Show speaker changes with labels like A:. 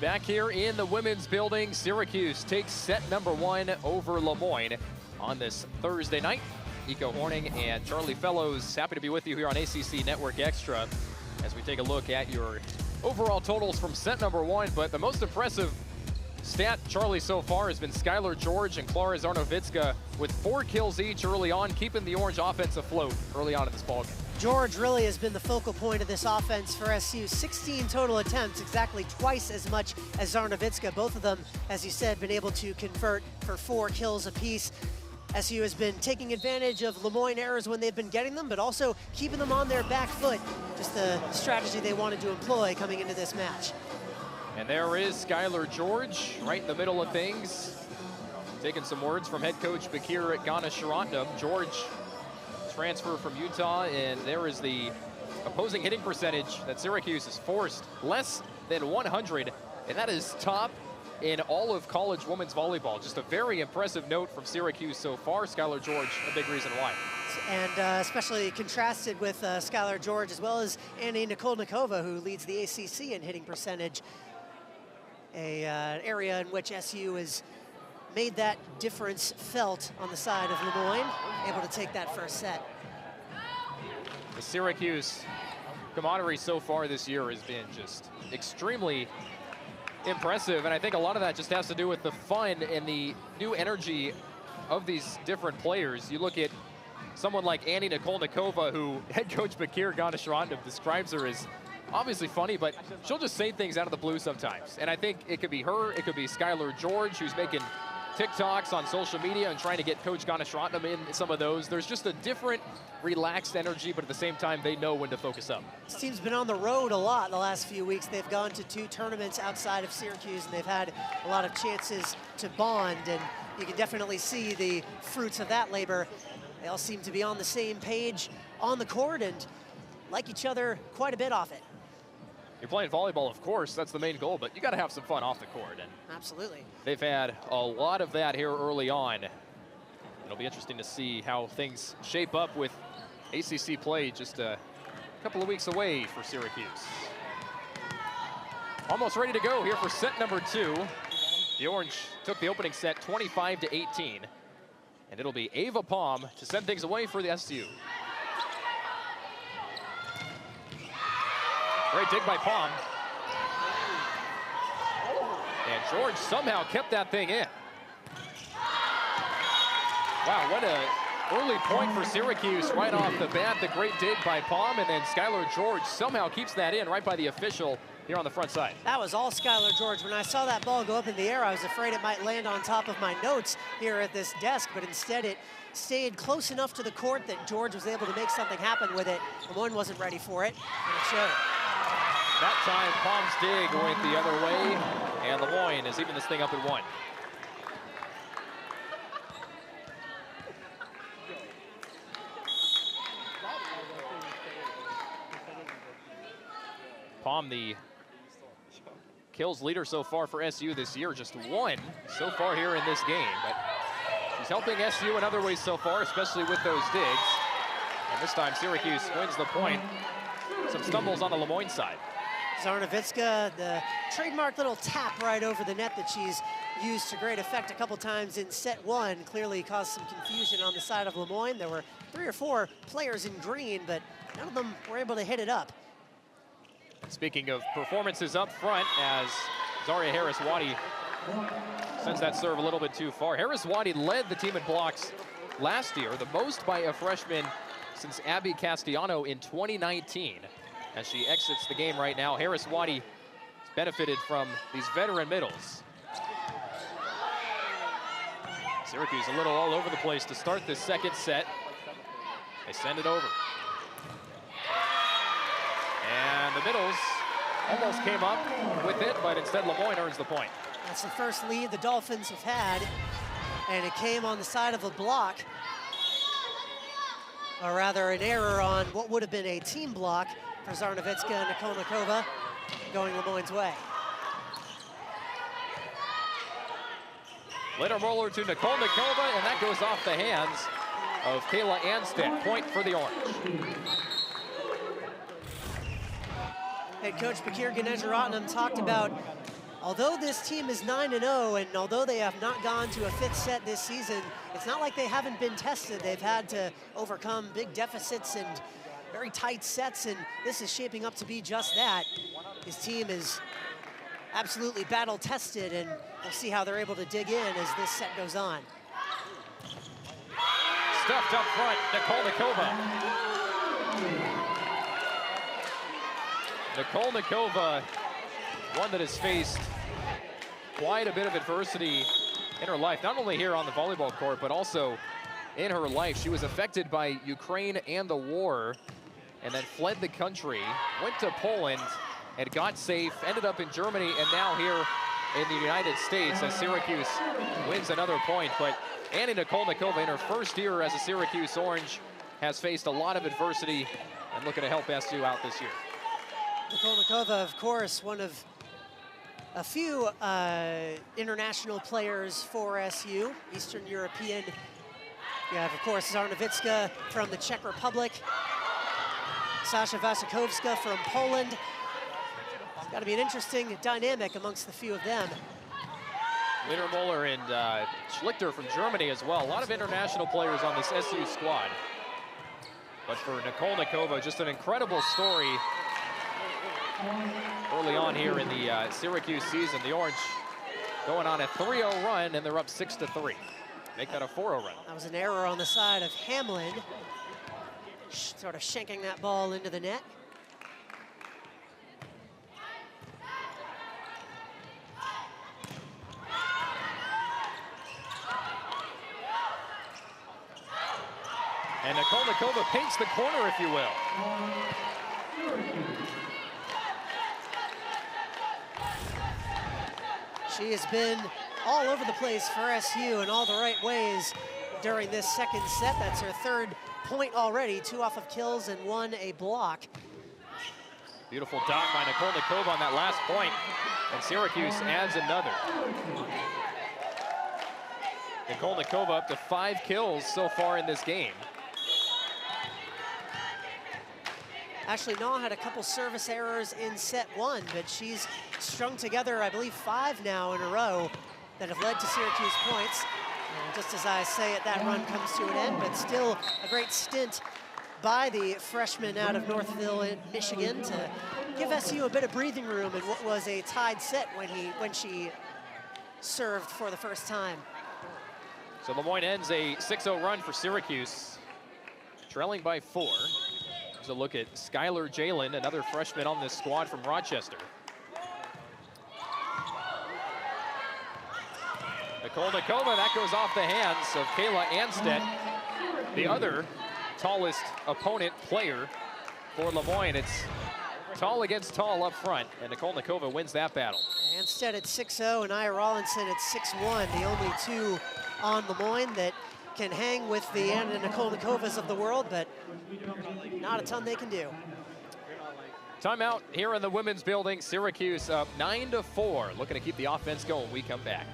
A: Back here in the women's building, Syracuse takes set number 1 over Moyne on this Thursday night. Iko Horning and Charlie Fellows, happy to be with you here on ACC Network Extra as we take a look at your overall totals from set number 1. But the most impressive stat, Charlie, so far has been Skylar George and Klara Zarnovitska with 4 kills each early on, keeping the Orange offense afloat early on in this ballgame.
B: George really has been the focal point of this offense for SU. 16 total attempts, exactly twice as much as Zarnovitska. Both of them, as you said, been able to convert for 4 kills apiece. SU has been taking advantage of Moyne errors when they've been getting them, but also keeping them on their back foot. Just the strategy they wanted to employ coming into this match.
A: And there is Skylar George, right in the middle of things. Taking some words from head coach Bakir Ganasharandam. George, transfer from Utah, and there is the opposing hitting percentage that Syracuse has forced, less than 100, and that is top in all of college women's volleyball. Just a very impressive note from Syracuse so far. Skylar George, a big reason why.
B: And especially contrasted with Skylar George, as well as Annie Nikolnikova, who leads the ACC in hitting percentage, an area in which SU has made that difference felt on the side of Moyne, able to take that first set.
A: The Syracuse camaraderie so far this year has been just extremely impressive, and I think a lot of that just has to do with the fun and the new energy of these different players. You look at someone like Annie Nikolnikova, who head coach Bakir Ganasharandam describes her as obviously funny, but she'll just say things out of the blue sometimes. And I think it could be her, it could be Skylar George, who's making TikToks on social media and trying to get Coach Ganasharandam in some of those. There's just a different, relaxed energy, but at the same time, they know when to focus up.
B: This team's been on the road a lot the last few weeks. They've gone to 2 tournaments outside of Syracuse, and they've had a lot of chances to bond, and you can definitely see the fruits of that labor. They all seem to be on the same page on the court and like each other quite a bit off it.
A: You're playing volleyball, of course, that's the main goal, but you got to have some fun off the court. And
B: absolutely.
A: They've had a lot of that here early on. It'll be interesting to see how things shape up with ACC play just a couple of weeks away for Syracuse. Almost ready to go here for set number 2. The Orange took the opening set 25-18, and it'll be Ava Palm to send things away for the SU. Great dig by Palm. And George somehow kept that thing in. Wow, what an early point for Syracuse right off the bat. The great dig by Palm, and then Skylar George somehow keeps that in right by the official here on the front side.
B: That was all Skylar George. When I saw that ball go up in the air, I was afraid it might land on top of my notes here at this desk, but instead it stayed close enough to the court that George was able to make something happen with it. Moyne wasn't ready for it, and it showed.
A: That time, Palm's dig went the other way, and Moyne is even this thing up at 1. Palm, the kills leader so far for SU this year, just 1 so far here in this game. But she's helping SU in other ways so far, especially with those digs. And this time, Syracuse wins the point. Some stumbles on the Moyne side.
B: Zarnovitska, the trademark little tap right over the net that she's used to great effect a couple times in set 1, clearly caused some confusion on the side of Moyne. There were 3 or 4 players in green, but none of them were able to hit it up.
A: Speaking of performances up front, as Zaria Harris-Wadi sends that serve a little bit too far. Harris-Wadi led the team in blocks last year, the most by a freshman since Abby Castellano in 2019. As she exits the game right now, Harris-Wadi has benefited from these veteran middles. Syracuse a little all over the place to start this second set. They send it over. And the middles almost came up with it, but instead Moyne earns the point.
B: That's the first lead the Dolphins have had, and it came on the side of a block, or rather an error on what would have been a team block for Zarnovitska and Nikolnikova, going Moyne's way.
A: Later roller to Nikolnikova, and that goes off the hands of Kayla Anstead. Point for the Orange.
B: Head coach Bakir Ganasharandam talked about although this team is 9-0, and although they have not gone to a 5th set this season, it's not like they haven't been tested. They've had to overcome big deficits and very tight sets, and this is shaping up to be just that. His team is absolutely battle-tested, and we'll see how they're able to dig in as this set goes on.
A: Stuffed up front, Nikolnikova. Nikolnikova, one that has faced quite a bit of adversity in her life, not only here on the volleyball court, but also in her life. She was affected by Ukraine and the war, and then fled the country, went to Poland, and got safe, ended up in Germany, and now here in the United States as Syracuse wins another point. But Annie Nikolnikova, in her first year as a Syracuse Orange, has faced a lot of adversity and looking to help SU out this year.
B: Nikolnikova, of course, one of a few international players for SU, Eastern European. You have, of course, Zarnowicka from the Czech Republic, Sasha Wasikowska from Poland. It's got to be an interesting dynamic amongst the few of them.
A: Liedermuller and Schlichter from Germany as well. A lot of international players on this SU squad. But for Nikolnikova, just an incredible story early on here in the Syracuse season. The Orange going on a 3-0 run, and they're up 6-3. Make that a 4-0 run.
B: That was an error on the side of Hamlin, sort of shanking that ball into the net.
A: And Nikolnikova paints the corner, if you will.
B: She has been all over the place for SU in all the right ways during this second set. That's her 3rd point already, 2 off of kills and 1 a block.
A: Beautiful dot by Nikolnikova on that last point, and Syracuse adds another. Nikolnikova up to 5 kills so far in this game.
B: Ashley Naw had a couple service errors in set 1, but she's strung together, I believe, 5 now in a row that have led to Syracuse points. And just as I say it, that run comes to an end, but still a great stint by the freshman out of Northville in Michigan to give SU a bit of breathing room in what was a tied set when she served for the first time.
A: So Moyne ends a 6-0 run for Syracuse, trailing by 4. Here's a look at Skylar Jalen, another freshman on this squad from Rochester. Nikolnikova, that goes off the hands of Kayla Anstedt, the other tallest opponent player for Moyne. It's tall against tall up front, and Nikolnikova wins that battle.
B: Anstedt at 6-0 and Aya Rawlinson at 6-1, the only 2 on Moyne that can hang with the Anna Nikolnikovas of the world, but not a ton they can do.
A: Timeout here in the women's building. Syracuse up 9-4, looking to keep the offense going when we come back.